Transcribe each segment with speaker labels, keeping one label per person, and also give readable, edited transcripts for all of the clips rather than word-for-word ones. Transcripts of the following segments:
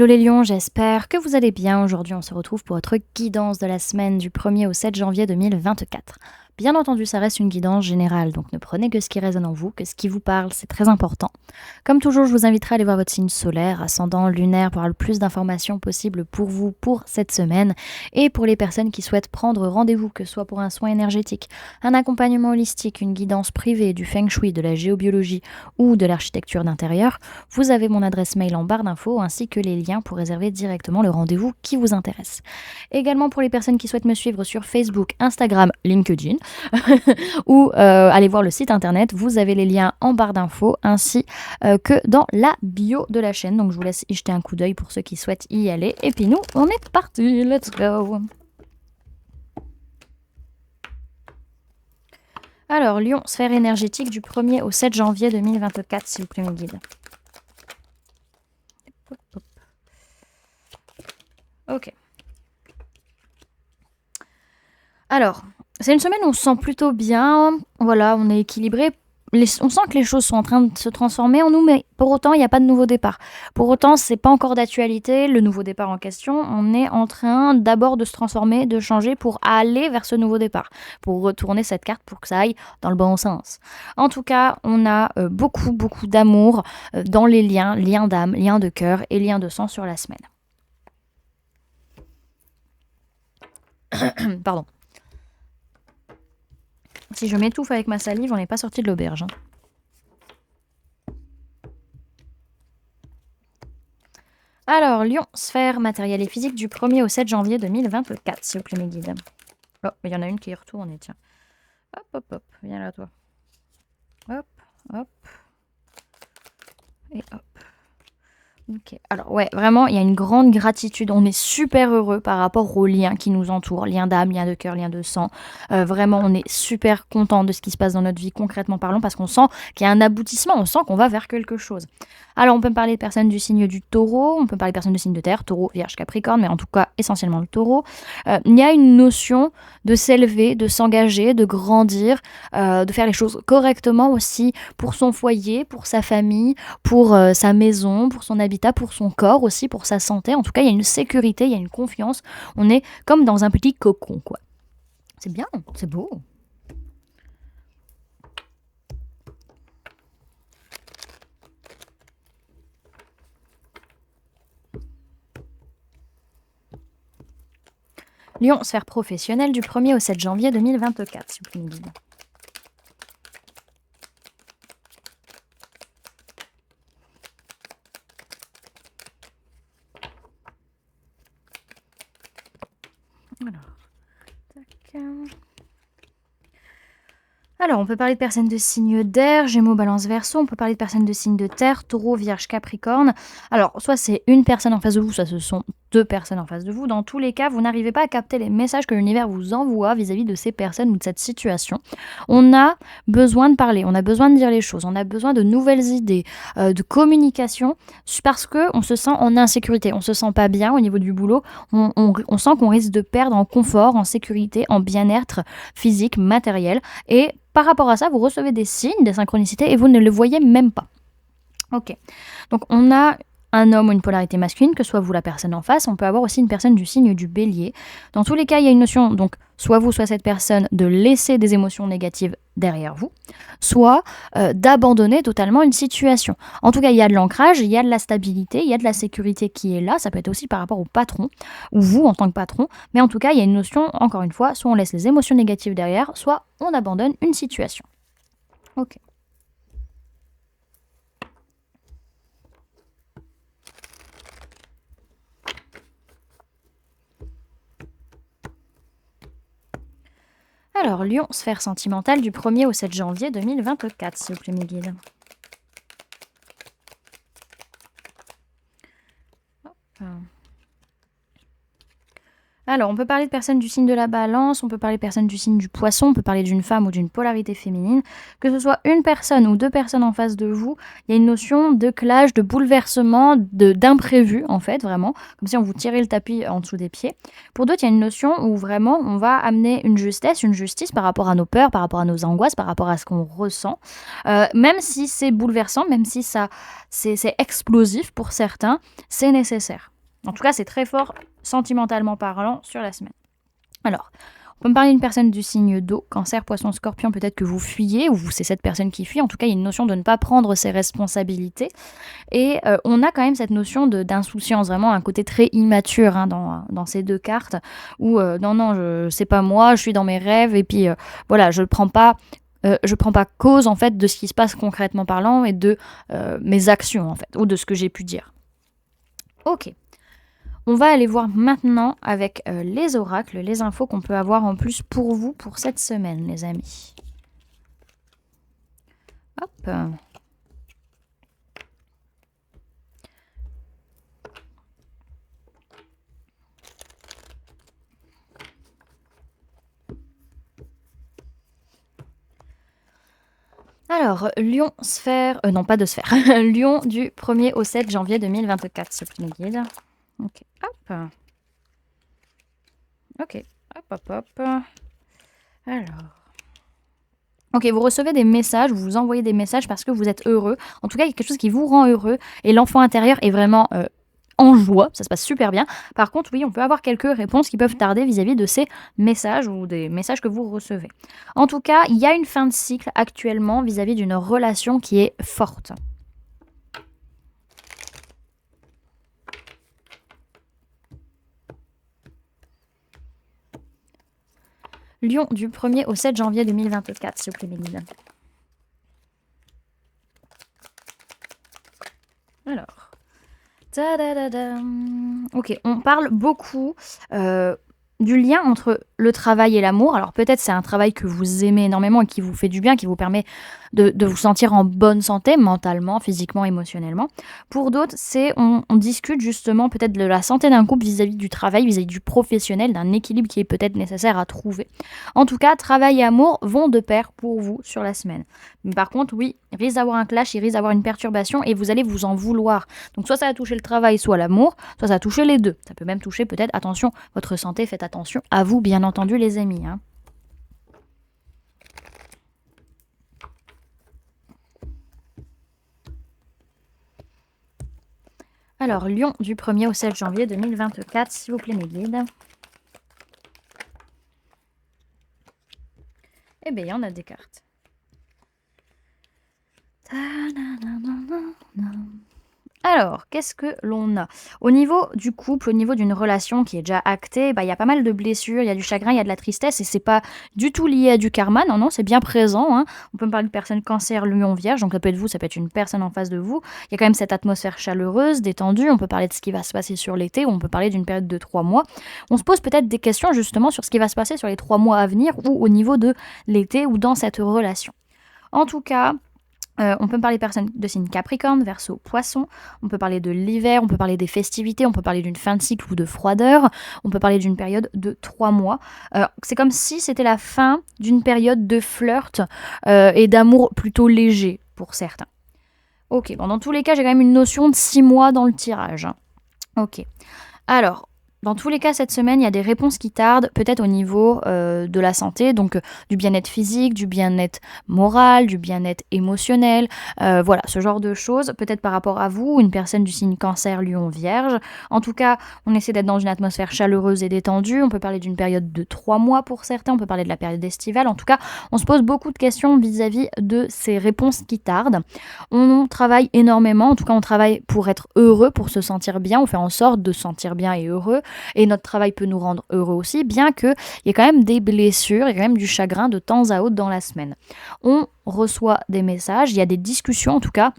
Speaker 1: Hello les lions, j'espère que vous allez bien. Aujourd'hui, on se retrouve pour votre guidance de la semaine du 1er au 7 janvier 2024. Bien entendu, ça reste une guidance générale, donc ne prenez que ce qui résonne en vous, que ce qui vous parle, c'est très important. Comme toujours, je vous inviterai à aller voir votre signe solaire, ascendant, lunaire, pour avoir le plus d'informations possible pour vous pour cette semaine. Et pour les personnes qui souhaitent prendre rendez-vous, que ce soit pour un soin énergétique, un accompagnement holistique, une guidance privée, du feng shui, de la géobiologie ou de l'architecture d'intérieur, vous avez mon adresse mail en barre d'infos ainsi que les liens pour réserver directement le rendez-vous qui vous intéresse. Également pour les personnes qui souhaitent me suivre sur Facebook, Instagram, LinkedIn ou aller voir le site internet, vous avez les liens en barre d'infos ainsi que dans la bio de la chaîne. Donc je vous laisse y jeter un coup d'œil pour ceux qui souhaitent y aller. Et puis nous, on est parti, let's go. Alors Lion, sphère énergétique du 1er au 7 janvier 2024, s'il vous plaît mes guides. Hop, hop. Ok. Alors, c'est une semaine où on se sent plutôt bien, voilà, on est équilibré. On sent que les choses sont en train de se transformer en nous, mais pour autant, il n'y a pas de nouveau départ. Pour autant, c'est pas encore d'actualité, le nouveau départ en question. On est en train d'abord de se transformer, de changer pour aller vers ce nouveau départ, pour retourner cette carte pour que ça aille dans le bon sens. En tout cas, on a beaucoup d'amour dans les liens d'âme, liens de cœur et liens de sang sur la semaine. Pardon. Si je m'étouffe avec ma salive, on n'est pas sorti de l'auberge. Alors, Lion, sphère matérielle et physique du 1er au 7 janvier 2024, s'il vous plaît, mes guides. Oh, il y en a une qui est retournée, tiens. Hop, hop, hop, viens là, toi. Hop, hop. Et hop. Ok, alors ouais, vraiment, il y a une grande gratitude. On est super heureux par rapport aux liens qui nous entourent, liens d'âme, liens de cœur, liens de sang. Vraiment, on est super content de ce qui se passe dans notre vie, concrètement parlant, parce qu'on sent qu'il y a un aboutissement, on sent qu'on va vers quelque chose. Alors, on peut parler de personnes du signe du taureau, on peut parler de personnes du signe de terre, taureau, vierge, capricorne, mais en tout cas, essentiellement le taureau. Il y a une notion de s'élever, de s'engager, de grandir, de faire les choses correctement aussi pour son foyer, pour sa famille, pour sa maison, pour son habitat, pour son corps aussi, pour sa santé. En tout cas, il y a une sécurité, il y a une confiance. On est comme dans un petit cocon, quoi. C'est bien, c'est beau. Lion, sphère professionnelle du 1er au 7 janvier 2024, s'il vous plaît, mes guides. Alors, on peut parler de personnes de signe d'air, Gémeaux, Balance, Verseau. On peut parler de personnes de signe de terre, Taureau, Vierge, Capricorne. Alors, soit c'est une personne en face de vous, soit ce sont deux personnes en face de vous. Dans tous les cas, vous n'arrivez pas à capter les messages que l'univers vous envoie vis-à-vis de ces personnes ou de cette situation. On a besoin de parler, on a besoin de dire les choses, on a besoin de nouvelles idées, de communication, parce qu'on se sent en insécurité, on se sent pas bien au niveau du boulot, on sent qu'on risque de perdre en confort, en sécurité, en bien-être physique, matériel, et par rapport à ça, vous recevez des signes, des synchronicités, et vous ne le voyez même pas. Ok, donc on a un homme ou une polarité masculine, que soit vous la personne en face. On peut avoir aussi une personne du signe du bélier. Dans tous les cas, il y a une notion, donc soit vous, soit cette personne, de laisser des émotions négatives derrière vous, soit d'abandonner totalement une situation. En tout cas, il y a de l'ancrage, il y a de la stabilité, il y a de la sécurité qui est là. Ça peut être aussi par rapport au patron, ou vous en tant que patron. Mais en tout cas, il y a une notion, encore une fois, soit on laisse les émotions négatives derrière, soit on abandonne une situation. Ok. Alors, Lion, sphère sentimentale du 1er au 7 janvier 2024, s'il vous plaît, mes guides. Hop. Alors, on peut parler de personnes du signe de la balance, on peut parler de personnes du signe du poisson, on peut parler d'une femme ou d'une polarité féminine. Que ce soit une personne ou deux personnes en face de vous, il y a une notion de clash, de bouleversement, d'imprévu, en fait, vraiment. Comme si on vous tirait le tapis en dessous des pieds. Pour d'autres, il y a une notion où vraiment on va amener une justice par rapport à nos peurs, par rapport à nos angoisses, par rapport à ce qu'on ressent. Même si c'est bouleversant, même si c'est explosif pour certains, c'est nécessaire. En tout cas, c'est très fort sentimentalement parlant sur la semaine. Alors, on peut me parler d'une personne du signe d'eau, cancer, poisson, scorpion, peut-être que vous fuyez, ou c'est cette personne qui fuit. En tout cas, il y a une notion de ne pas prendre ses responsabilités. Et on a quand même cette notion d'insouciance, vraiment un côté très immature dans ces deux cartes, où non, c'est pas moi, je suis dans mes rêves, et puis voilà, je prends pas cause en fait de ce qui se passe concrètement parlant et de mes actions en fait, ou de ce que j'ai pu dire. Ok. On va aller voir maintenant avec les oracles, les infos qu'on peut avoir en plus pour vous pour cette semaine, les amis. Hop. Alors, Lion, sphère... non, pas de sphère. Lion du 1er au 7 janvier 2024, ce premier guide. Ok, hop. Ok, hop. Alors... Ok, vous recevez des messages, vous vous envoyez des messages parce que vous êtes heureux. En tout cas, il y a quelque chose qui vous rend heureux. Et l'enfant intérieur est vraiment en joie, ça se passe super bien. Par contre, oui, on peut avoir quelques réponses qui peuvent tarder vis-à-vis de ces messages ou des messages que vous recevez. En tout cas, il y a une fin de cycle actuellement vis-à-vis d'une relation qui est forte. Lion du 1er au 7 janvier 2024, s'il vous plaît, Mélina. Alors. Ok, on parle beaucoup du lien entre le travail et l'amour. Alors peut-être c'est un travail que vous aimez énormément et qui vous fait du bien, qui vous permet de vous sentir en bonne santé, mentalement, physiquement, émotionnellement. Pour d'autres, on discute justement peut-être de la santé d'un couple vis-à-vis du travail, vis-à-vis du professionnel, d'un équilibre qui est peut-être nécessaire à trouver. En tout cas, travail et amour vont de pair pour vous sur la semaine. Mais par contre, oui, il risque d'avoir un clash, il risque d'avoir une perturbation et vous allez vous en vouloir. Donc soit ça va toucher le travail, soit l'amour, soit ça va toucher les deux. Ça peut même toucher peut-être, attention, votre santé, faites attention à vous, bien entendu, les amis. Alors, Lion du 1er au 7 janvier 2024, s'il vous plaît, mes guides. Eh bien, il y en a des cartes. Alors, qu'est-ce que l'on a? Au niveau du couple, au niveau d'une relation qui est déjà actée, il y a pas mal de blessures, il y a du chagrin, il y a de la tristesse, et c'est pas du tout lié à du karma, non, c'est bien présent. On peut me parler de personne cancer, lion, vierge, donc ça peut être vous, ça peut être une personne en face de vous. Il y a quand même cette atmosphère chaleureuse, détendue, on peut parler de ce qui va se passer sur l'été, ou on peut parler d'une période de 3 mois. On se pose peut-être des questions justement sur ce qui va se passer sur les 3 mois à venir, ou au niveau de l'été, ou dans cette relation. En tout cas... on peut parler de personnes de signe Capricorne, Verseau, Poisson. On peut parler de l'hiver, on peut parler des festivités, on peut parler d'une fin de cycle ou de froideur. On peut parler d'une période de 3 mois. C'est comme si c'était la fin d'une période de flirt et d'amour plutôt léger pour certains. Ok, bon, dans tous les cas, j'ai quand même une notion de 6 mois dans le tirage. Ok. Alors, dans tous les cas, cette semaine, il y a des réponses qui tardent, peut-être au niveau de la santé, donc du bien-être physique, du bien-être moral, du bien-être émotionnel, voilà, ce genre de choses, peut-être par rapport à vous, une personne du signe cancer, lion, vierge. En tout cas, on essaie d'être dans une atmosphère chaleureuse et détendue, on peut parler d'une période de 3 mois pour certains, on peut parler de la période estivale. En tout cas, on se pose beaucoup de questions vis-à-vis de ces réponses qui tardent. On travaille énormément, en tout cas on travaille pour être heureux, pour se sentir bien, on fait en sorte de se sentir bien et heureux. Et notre travail peut nous rendre heureux aussi, bien qu'il y ait quand même des blessures, il y a quand même du chagrin de temps à autre dans la semaine. On reçoit des messages, il y a des discussions en tout cas,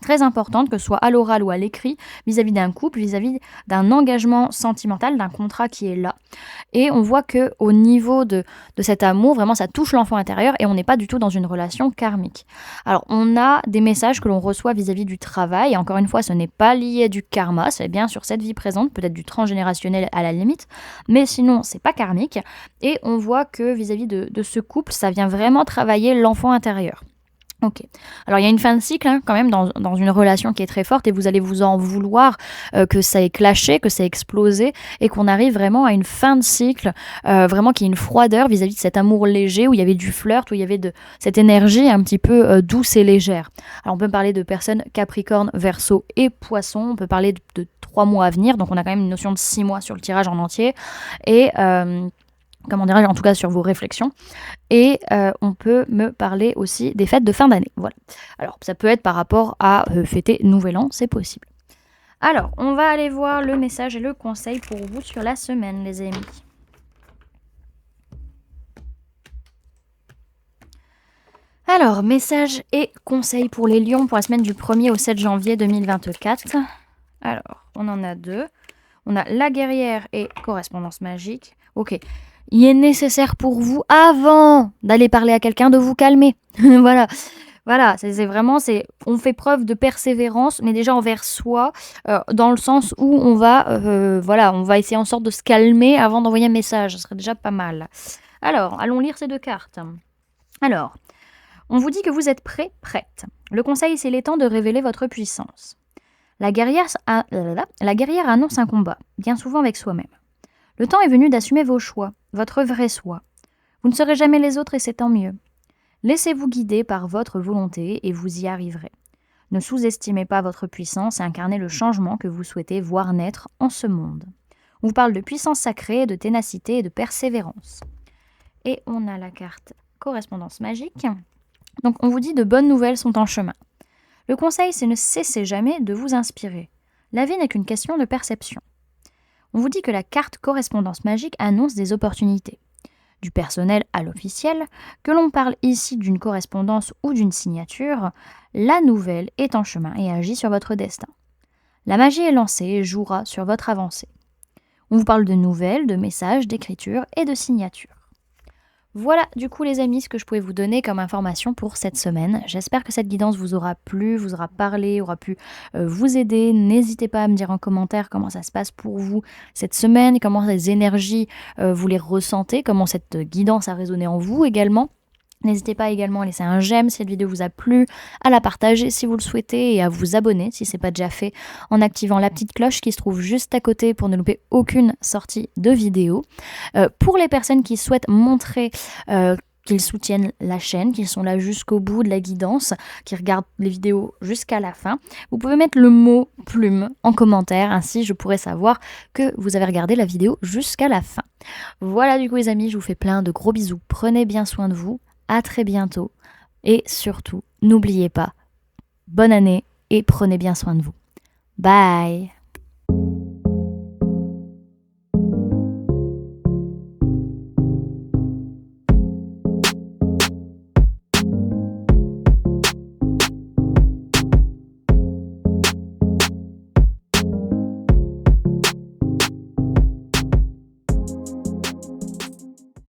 Speaker 1: très importante, que ce soit à l'oral ou à l'écrit, vis-à-vis d'un couple, vis-à-vis d'un engagement sentimental, d'un contrat qui est là. Et on voit qu'au niveau de cet amour, vraiment, ça touche l'enfant intérieur et on n'est pas du tout dans une relation karmique. Alors, on a des messages que l'on reçoit vis-à-vis du travail. Et encore une fois, ce n'est pas lié à du karma, c'est bien sur cette vie présente, peut-être du transgénérationnel à la limite, mais sinon, c'est pas karmique. Et on voit que vis-à-vis de ce couple, ça vient vraiment travailler l'enfant intérieur. OK. Alors il y a une fin de cycle, hein, quand même dans une relation qui est très forte et vous allez vous en vouloir, que ça ait clashé, que ça ait explosé et qu'on arrive vraiment à une fin de cycle, vraiment qu'il y ait une froideur vis-à-vis de cet amour léger où il y avait du flirt, où il y avait de cette énergie un petit peu, douce et légère. Alors on peut parler de personnes Capricorne, Verseau et Poisson. On peut parler de 3 mois à venir, donc on a quand même une notion de 6 mois sur le tirage en entier et comment dirais-je? En tout cas sur vos réflexions. Et on peut me parler aussi des fêtes de fin d'année. Voilà. Alors, ça peut être par rapport à fêter Nouvel An, c'est possible. Alors, on va aller voir le message et le conseil pour vous sur la semaine, les amis. Alors, message et conseil pour les lions pour la semaine du 1er au 7 janvier 2024. Alors, on en a 2. On a la guerrière et correspondance magique. Ok. Il est nécessaire pour vous, avant d'aller parler à quelqu'un, de vous calmer. Voilà. Voilà, c'est vraiment, on fait preuve de persévérance, mais déjà envers soi, dans le sens où voilà, on va essayer en sorte de se calmer avant d'envoyer un message. Ce serait déjà pas mal. Alors, allons lire ces 2 cartes. Alors, on vous dit que vous êtes prêt, prête. Le conseil, c'est les temps de révéler votre puissance. La guerrière annonce un combat, bien souvent avec soi-même. Le temps est venu d'assumer vos choix, votre vrai soi. Vous ne serez jamais les autres et c'est tant mieux. Laissez-vous guider par votre volonté et vous y arriverez. Ne sous-estimez pas votre puissance et incarnez le changement que vous souhaitez voir naître en ce monde. On vous parle de puissance sacrée, de ténacité et de persévérance. Et on a la carte correspondance magique. Donc on vous dit de bonnes nouvelles sont en chemin. Le conseil, c'est ne cessez jamais de vous inspirer. La vie n'est qu'une question de perception. On vous dit que la carte correspondance magique annonce des opportunités. Du personnel à l'officiel, que l'on parle ici d'une correspondance ou d'une signature, la nouvelle est en chemin et agit sur votre destin. La magie est lancée et jouera sur votre avancée. On vous parle de nouvelles, de messages, d'écriture et de signatures. Voilà du coup les amis ce que je pouvais vous donner comme information pour cette semaine. J'espère que cette guidance vous aura plu, vous aura parlé, aura pu vous aider. N'hésitez pas à me dire en commentaire comment ça se passe pour vous cette semaine, comment les énergies vous les ressentez, comment cette guidance a résonné en vous également. N'hésitez pas également à laisser un j'aime si cette vidéo vous a plu, à la partager si vous le souhaitez et à vous abonner si ce n'est pas déjà fait en activant la petite cloche qui se trouve juste à côté pour ne louper aucune sortie de vidéo. Pour les personnes qui souhaitent montrer qu'ils soutiennent la chaîne, qu'ils sont là jusqu'au bout de la guidance, qui regardent les vidéos jusqu'à la fin, vous pouvez mettre le mot plume en commentaire, ainsi je pourrai savoir que vous avez regardé la vidéo jusqu'à la fin. Voilà du coup les amis, je vous fais plein de gros bisous, prenez bien soin de vous. À très bientôt et surtout, n'oubliez pas, bonne année et prenez bien soin de vous. Bye!